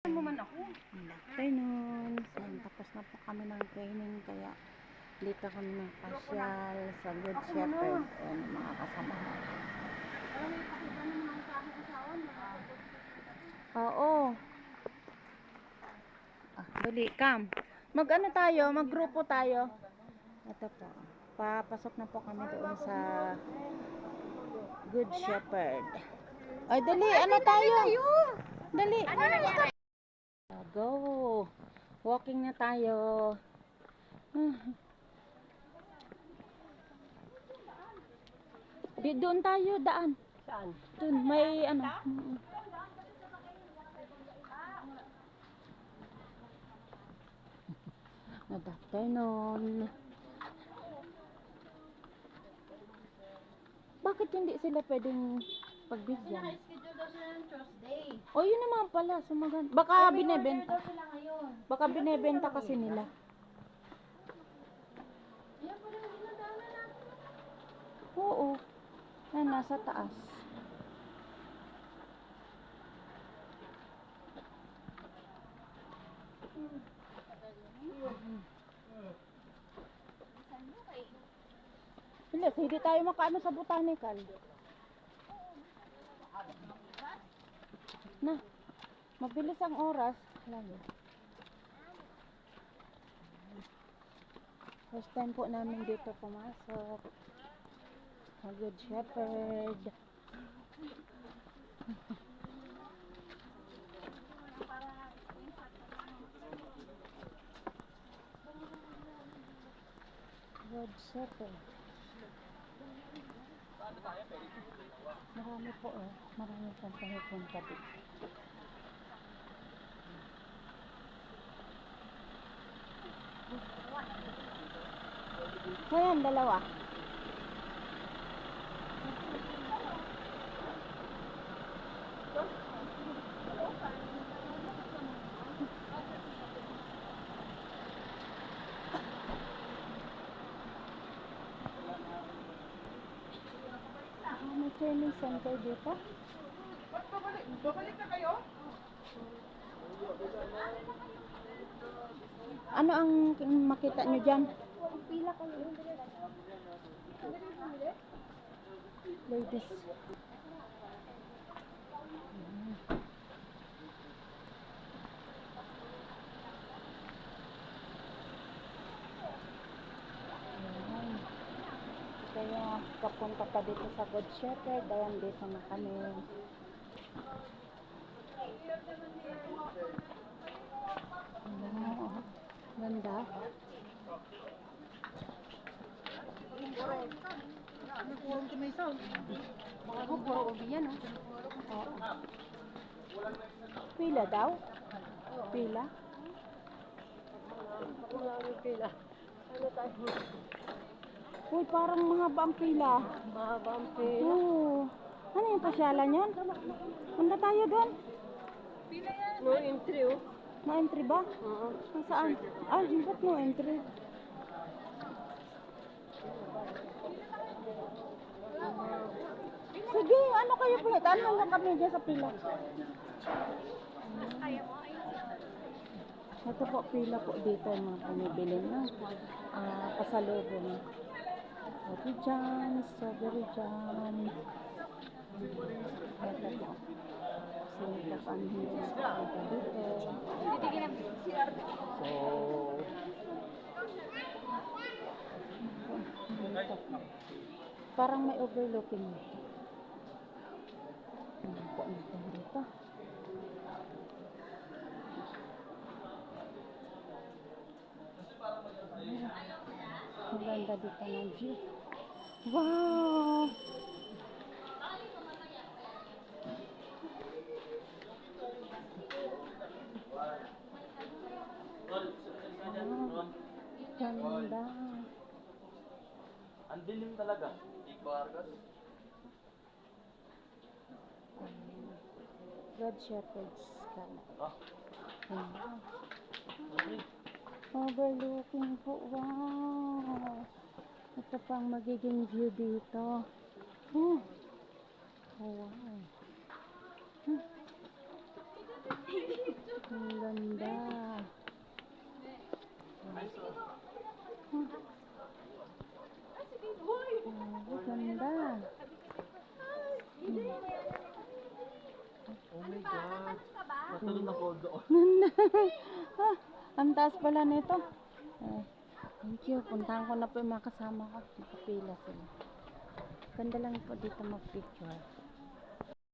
mo man ako. Afternoon. So, tapos na po kami ng training kaya dito kami ng pasyal sa Good Shepherd. Ayan yung mga kasama. Oo. Dali, Cam. Mag-ano tayo? Mag-grupo tayo. Ito po. Papasok na po kami doon sa Good Shepherd. Ay, dali. Ano tayo? Dali. Go. Walking na tayo. Di doon tayo daan. Saan? Doon may ano. Good afternoon. Bakit hindi sila pwedeng pagbigyan? Schedule daw sila ng Tuesday. O yun naman pala. Baka binebenta. Daw sila ngayon. Baka binebenta kasi nila. Ayan pala yung dinadaanan natin. Oo. Yan, nasa taas. Hindi tayo makaano sa botanical. Na, mabilis ang oras. Lalo. First time po namin dito pumasok. Sa Good Shepherd. Good Shepherd. Marami po marami pong pumupunta dito. Ayan, dalawa. May training center dito. Babalik na kayo? Ano ang makita nyo dyan? Pila kayo. Ladies. Kaya papunta pa dito sa Good Shepherd. Ayan, dito na kami. Ganda. Nagpurong ka may sound. Mga puro ubi yan, oh. Pila daw? Pila? Pila. Ano tayo? Uy, parang mahaba ang pila. Mahaba ang pila. Oo. Ano yung pasyalan yun? Punta tayo doon. No entry, oh. No entry ba? Oo. Saan? Ay, ba't no entry? Sige, ano kayo po? Ano lang kami dyan sa pila? Ito po, pila po dito yung mga pumibili ng pasalubong. Coffee jam, strawberry jam. Ito po. Sino po ang hindi nakakita dito. Parang may overlooking. Ano po natin dito? Ang ganda dito ng view. Wow! Ganda. Ang dilim talaga. Big Vargas. Good Shepherd's Sky. Overlooking po. Wow! Ito pang magiging view dito. Oh, wow. my God. Natulog ako doon. Ah, ang taas pala nito. Thank you. Puntahan ko na po yung mga kasama ko. Nakapila sila. Ganda lang po dito mag-picture.